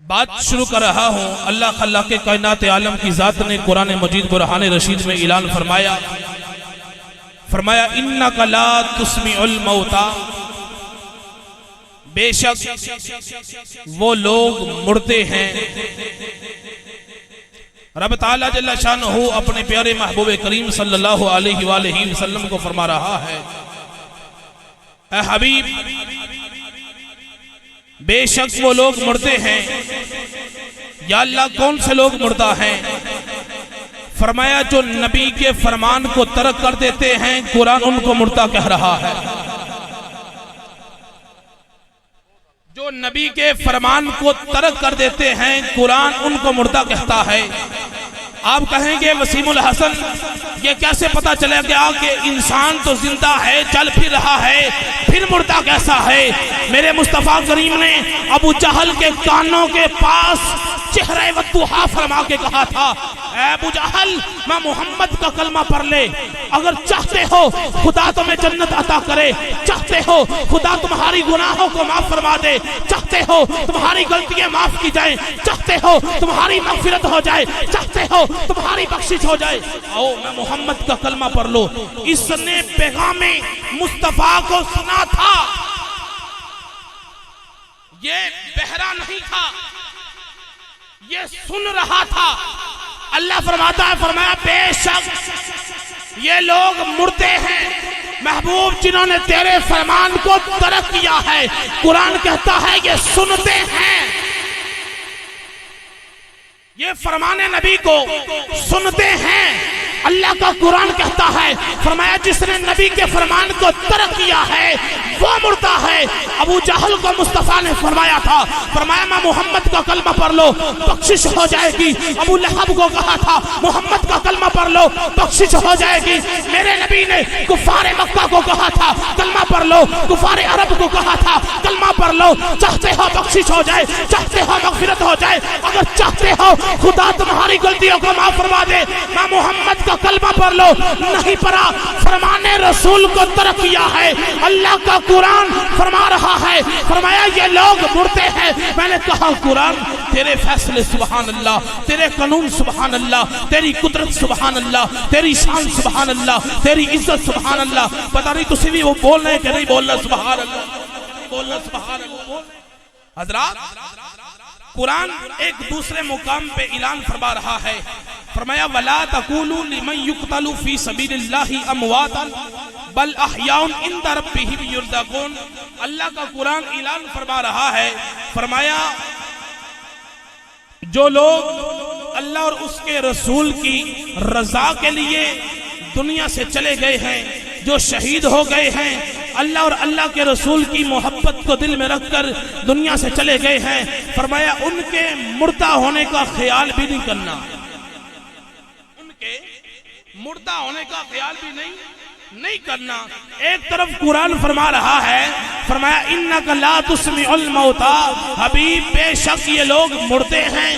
بات شروع کر رہا ہوں۔ اللہ خلاق کائنات عالم کی ذات نے قرآن مجید برہان رشید میں اعلان فرمایا اِنَّكَ لَا تُسْمِعُ الْمَوْتَى، بے شک وہ لوگ مردے ہیں۔ رب تعالیٰ جل شانہ اپنے پیارے محبوب کریم صلی اللہ علیہ وآلہ وسلم کو فرما رہا ہے، اے حبیب بے شک وہ لوگ مردے ہیں۔ یا اللہ کون سے لوگ مردہ ہیں؟ فرمایا جو نبی کے فرمان کو ترک کر دیتے ہیں، قرآن ان کو مردہ کہہ رہا ہے۔ جو نبی کے فرمان کو ترک کر دیتے ہیں، قرآن ان کو مردہ کہتا ہے۔ آپ کہیں گے وسیم الحسن یہ کیسے پتا چلے گا کہ انسان تو زندہ ہے، چل پھر رہا ہے، پھر مردہ کیسا ہے؟ میرے مصطفیٰ کریم نے ابو جہل کے کانوں کے پاس چہرہ وضحا فرما کے کہا تھا، اے ابو جہل میں محمد کا کلمہ پڑھ لے، اگر چاہتے ہو خدا تمہیں جنت عطا کرے، چاہتے ہو خدا تمہاری گناہوں کو معاف فرما دے، چاہتے ہو تمہاری غلطیاں معاف کی جائیں، چاہتے ہو تمہاری مغفرت ہو جائے، چاہتے ہو تمہاری بخشش ہو جائے، آؤ میں محمد کا کلمہ پڑھ لو۔ اس نے پیغام مصطفیٰ کو سنا تھا، یہ بہرا نہیں تھا، یہ سن رہا تھا۔ اللہ فرماتا ہے، فرمایا بے شک یہ لوگ مردے ہیں محبوب جنہوں نے تیرے فرمان کو ترک کیا ہے۔ قرآن کہتا ہے یہ سنتے ہیں، یہ فرمان نبی کو سنتے ہیں۔ اللہ کا قرآن کہتا ہے، فرمایا جس نے نبی کے فرمان کو ترک کیا ہے وہ مردہ ہے۔ ابو جہل کو مصطفیٰ نے فرمایا تھا، فرمایا میں محمد کا کلمہ پڑھ لو بخشش ہو جائے گی۔ ابو لہب کو کہا تھا محمد کا کلمہ پڑھ لو بخشش ہو جائے گی۔ میرے نبی نے کفار مکہ کو کہا تھا کلمہ پڑھ لو، کفار عرب کو کہا تھا کلمہ پڑھ لو، چاہتے ہو بخشش ہو جائے، چاہتے ہو مغفرت ہو جائے، اگر چاہتے ہو خدا تمہاری غلطیوں کو معاف فرما دے، میں محمد کا کلمہ پڑھ لو۔ نہیں پڑھا، فرمان رسول کو ترک کیا ہے۔ اللہ کا قرآن فرما رہا ہے، فرمایا یہ لوگ مردے ہیں۔ میں نے کہا قرآن تیرے فیصلے سبحان اللہ، تیرے قانون سبحان اللہ، تیری قدرت سبحان اللہ، تیری شان سبحان اللہ، تیری عزت سبحان اللہ۔ پتہ نہیں تسی بھی وہ بول رہے ہیں کہ نہیں بولنا سبحان اللہ، بولنا سبحان اللہ۔ حضرات قرآن ایک دوسرے مقام پہ اعلان فرما رہا ہے، فرمایا وَلَا تَقُولُوا لِمَنْ يُقْتَلُ فِي سَبِيلِ اللَّهِ أَمْوَاتًا بَلْ أَحْيَاءٌ عِنْدَ رَبِّهِمْ يُرْزَقُونَ۔ اللہ کا قرآن اعلان فرما رہا ہے، فرمایا جو لوگ اللہ اور اس کے رسول کی رضا کے لیے دنیا سے چلے گئے ہیں، جو شہید ہو گئے ہیں، اللہ اور اللہ کے رسول کی محبت کو دل میں رکھ کر دنیا سے چلے گئے ہیں، فرمایا ان کے مردہ ہونے کا خیال بھی نہیں کرنا، ان کے مردہ ہونے کا خیال بھی نہیں کرنا۔ ایک طرف قرآن فرما رہا ہے، فرمایا اِنَّكَ لَا تُسْمِعُ الْمَوْتَى، حبیب بے شک یہ لوگ مردے ہیں۔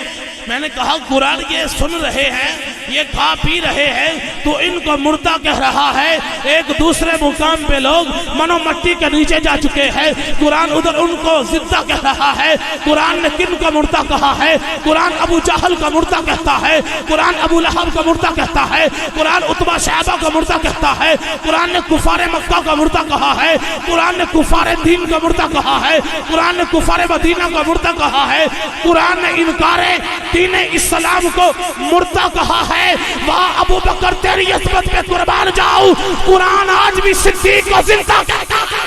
میں نے کہا قرآن یہ سن رہے ہیں، یہ کھا پی رہے ہیں، تو ان کو مردہ کہہ رہا ہے۔ ایک دوسرے مقام پہ لوگ منو مٹی کے نیچے جا چکے ہیں، قرآن ادھر ان کو زندہ کہہ رہا ہے۔ قرآن نے کن کا مردہ کہا ہے؟ قرآن ابو جہل کا مردہ کہتا ہے، قرآن ابو لہب کا مردہ کہتا ہے، قرآن عتبہ شیبہ کا مردہ کہتا ہے، قرآن نے کفار مکہ کا مردہ کہا ہے، قرآن نے کفار دین کا مردہ کہا ہے، قرآن نے کفار مدینہ کا مردہ کہا ہے، قرآن نے انکار دین اسلام کو مردہ کہا ہے۔ وہاں ابو بکر تیری عصمت پہ قربان جاؤ، قرآن آج بھی صدیق کو زندہ کہتا ہے۔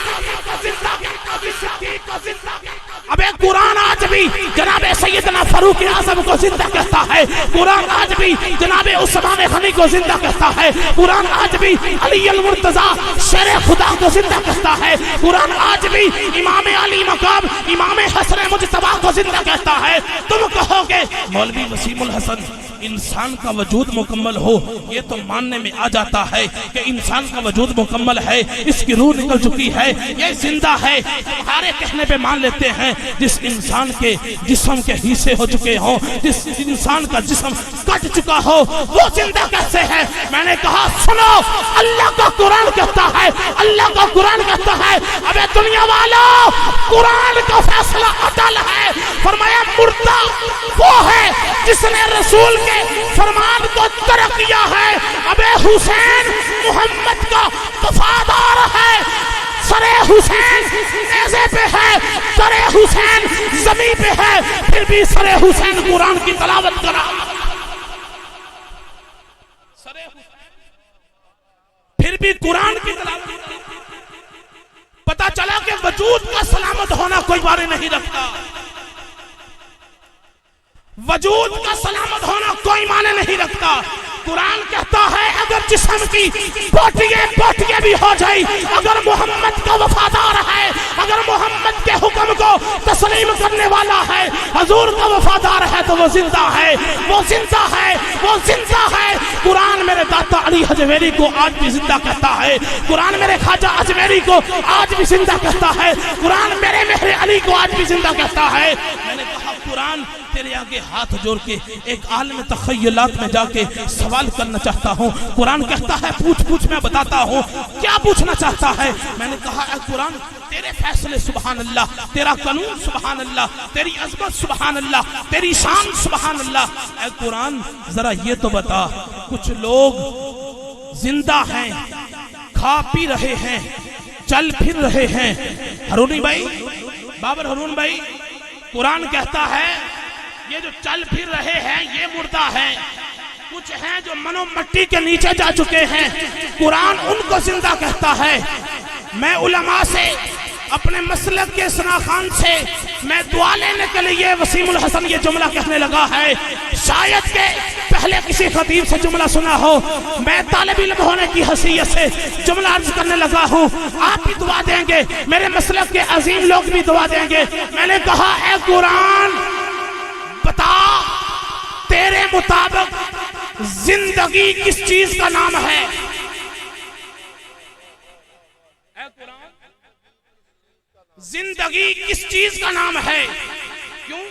ابے قرآن آج بھی جناب سیدنا فاروق اعظم کو زندہ کہتا ہے، قرآن آج بھی جناب عثمان غنی کو زندہ کہتا ہے، قرآن آج بھی علی المرتضیٰ شیر خدا کو زندہ کہتا ہے، قرآن آج بھی امام علی مقام امام حسن مجتبیٰ کو زندہ کہتا ہے۔ تم کہو گے مولوی وسیم الحسن انسان کا وجود مکمل ہو، یہ تو ماننے میں آ جاتا ہے کہ انسان کا وجود مکمل ہے، اس کی روح نکل چکی ہے، یہ زندہ ہے۔ تمہارے کہنے پہ مان لیتے ہیں جس انسان کے جسم کے حصے ہو چکے ہوں، جس انسان کا جسم کٹ چکا ہو، وہ زندہ کیسے ہے؟ میں نے کہا سنو، اللہ کا قرآن کہتا ہے، اللہ کا قرآن کہتا ہے، ابے دنیا والوں قرآن کا فیصلہ عدل ہے، فرمایا مردہ جس نے رسول کے فرمان کو ترک کیا ہے، ابے حسین محمد کا وفادار ہے، سر حسین نیزے پہ ہے، سر حسین زمین پہ ہے، پھر بھی سر حسین قرآن کی تلاوت کرا، پھر بھی قرآن کی تلاوت کرا۔ پتا چلا کہ وجود کا سلامت ہونا کوئی باری نہیں رکھتا، وجود کا سلامت ہونا کوئی معنی نہیں رکھتا۔ قرآن کہتا ہے اگر جسم کی بوٹیاں بھی ہو جائیں، اگر محمد کا وفادار ہے، اگر محمد کے حکم کو تسلیم کرنے والا ہے، حضور کا وفادار ہے تو وہ زندہ ہے، وہ زندہ ہے، وہ زندہ ہے۔ قرآن میرے داتا علی حجویری کو آج بھی زندہ کہتا ہے، قرآن میرے خواجہ اجمیری کو آج بھی زندہ کہتا ہے، قرآن میرے مہر علی کو آج بھی زندہ کہتا ہے۔ میں نے کہا قرآن تیرے آگے ہاتھ جوڑ کے ایک عالم تخیلات میں جا کے سوال کرنا چاہتا ہوں۔ قرآن کہتا ہے پوچھ میں بتاتا ہوں کیا پوچھنا چاہتا ہے۔ میں نے کہا اے قرآن تیرے فیصلے سبحان اللہ، تیرا قانون سبحان اللہ، تیری عظمت سبحان اللہ، تیری شان سبحان اللہ۔ اے قرآن ذرا یہ تو بتا، کچھ لوگ زندہ ہیں، کھا پی رہے ہیں، چل پھر رہے ہیں۔ ہرونی بھائی، بابر ہرون بھائی، قرآن کہتا ہے یہ جو چل پھر رہے ہیں یہ مردہ ہیں، کچھ ہیں جو منو مٹی کے نیچے جا چکے ہیں، قرآن ان کو زندہ کہتا ہے۔ میں علماء سے، اپنے مسلک کے ثناخان سے میں دعا لینے کے لیے وسیم الحسن یہ جملہ کہنے لگا ہے۔ شاید کہ پہلے کسی خطیب سے جملہ سنا ہو، میں طالب علم ہونے کی حیثیت سے جملہ عرض کرنے لگا ہوں، آپ بھی دعا دیں گے، میرے مسلک کے عظیم لوگ بھی دعا دیں گے۔ میں نے کہا اے قرآن بتا تیرے مطابق زندگی کس چیز کا نام ہے؟ اے قرآن زندگی کس چیز کا نام ہے؟ کیوں؟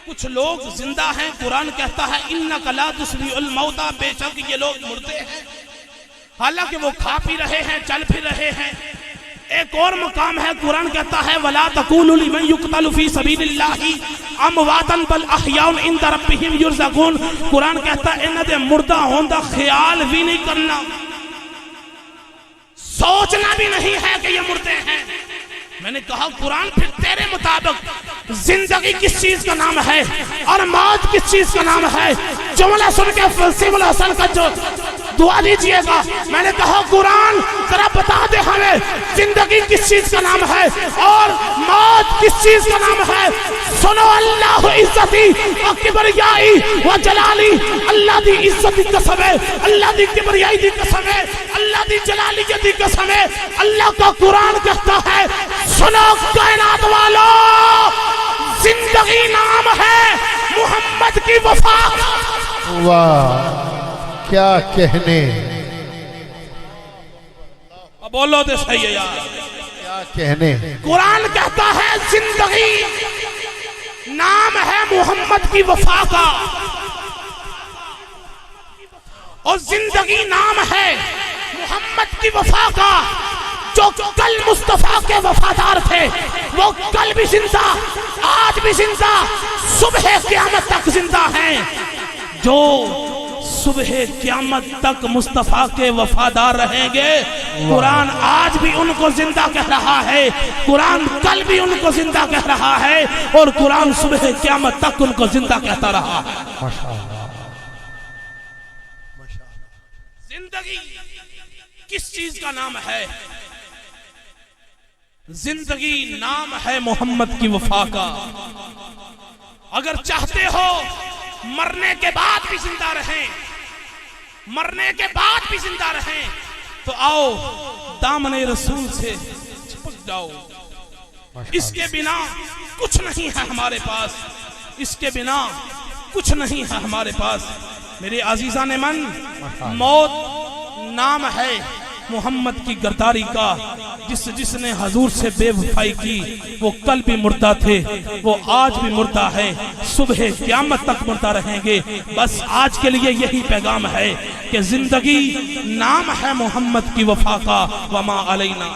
کچھ لوگ زندہ ہیں، قرآن کہتا ہے اِنَّكَ لَا تُسْمِعُ الْمَوْتَى، بے شک یہ لوگ مردے ہیں، حالانکہ وہ کھا پی رہے ہیں، چل پھر رہے ہیں۔ ایک اور مقام ہے، قرآن کہتا ہے وَلَا تَقُولُوا لِمَنْ يُقْتَلُ فِي سَبِيلِ اللَّهِ أَمْوَاتًا بَلْ أَحْيَاءٌ عِنْدَ رَبِّهِمْ يُرْزَقُونَ۔ قرآن کہتا ہے انہاں دے مردہ ہوندہ خیال بھی نہیں کرنا، سوچنا بھی نہیں ہے کہ یہ مردے ہیں۔ میں نے کہا قرآن پھر تیرے مطابق زندگی کس چیز کا نام ہے اور موت کس چیز کا نام ہے؟ جملہ سن کے وسیم الحسن کا جو دعا دیجئے گا۔ میں نے کہا قرآن ذرا بتا دے ہمیں زندگی کس چیز کا نام ہے اور موت کس چیز کا نام ہے۔ سنو اللہ عزتی و کبریائی و جلالی، اللہ دی عزت دی قسم ہے، اللہ دی کبریائی دی قسم ہے، اللہ دی جلالیت دی قسم ہے۔ اللہ کا قرآن کہتا ہے سنو کائنات والو، زندگی نام ہے محمد کی وفا۔ واہ کیا کہنے، اب بولو تو صحیح ہے یار، کیا کہنے۔ قرآن کہتا ہے زندگی نام ہے محمد کی وفا کا، اور زندگی نام ہے محمد کی وفا کا۔ جو کل مصطفیٰ کے وفادار تھے وہ کل بھی زندہ، آج بھی زندہ، صبح قیامت تک زندہ ہیں۔ جو صبح قیامت تک مصطفیٰ کے وفادار رہیں گے، قرآن آج بھی ان کو زندہ کہہ رہا ہے، قرآن کل بھی ان کو زندہ کہہ رہا ہے، اور قرآن صبح قیامت تک ان کو زندہ کہتا رہا ہے۔ زندگی کس چیز کا نام ہے؟ زندگی نام ہے محمد کی وفا کا۔ اگر چاہتے ہو مرنے کے بعد بھی زندہ رہیں، مرنے کے بعد بھی زندہ رہیں، تو آؤ دامن رسول سے چپک جاؤ۔ اس کے بنا کچھ نہیں ہے ہمارے پاس، اس کے بنا کچھ نہیں ہے ہمارے پاس۔ میرے عزیزان من، موت نام ہے محمد کی گرداری کا۔ جس نے حضور سے بے وفائی کی وہ کل بھی مردہ تھے، وہ آج بھی مردہ ہے، صبح قیامت تک مردہ رہیں گے۔ بس آج کے لیے یہی پیغام ہے کہ زندگی نام ہے محمد کی وفا کا، وما علینا۔